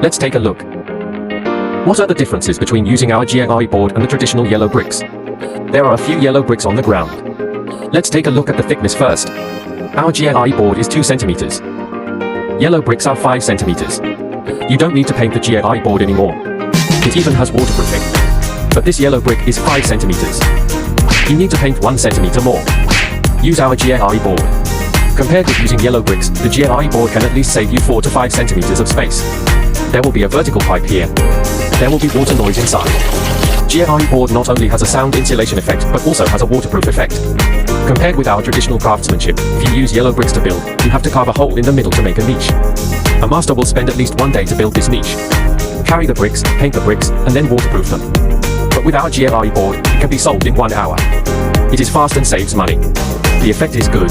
Let's take a look. What are the differences between using our JIT board and the traditional yellow bricks? There are a few yellow bricks on the ground. Let's take a look at the thickness first. Our JIT board is 2 centimeters. Yellow bricks are 5 centimeters. You don't need to paint the JIT board anymore. It even has waterproofing. But this yellow brick is 5 centimeters. You need to paint 1 centimeter more. Use our JIT board. Compared with using yellow bricks, the JIT board can at least save you 4 to 5 centimeters of space. There will be a vertical pipe here. There will be water noise inside. JIT board not only has a sound insulation effect, but also has a waterproof effect. Compared with our traditional craftsmanship, if you use yellow bricks to build, you have to carve a hole in the middle to make a niche. A master will spend at least 1 day to build this niche. Carry the bricks, paint the bricks, and then waterproof them. But with our JIT board, it can be sold in 1 hour. It is fast and saves money. The effect is good.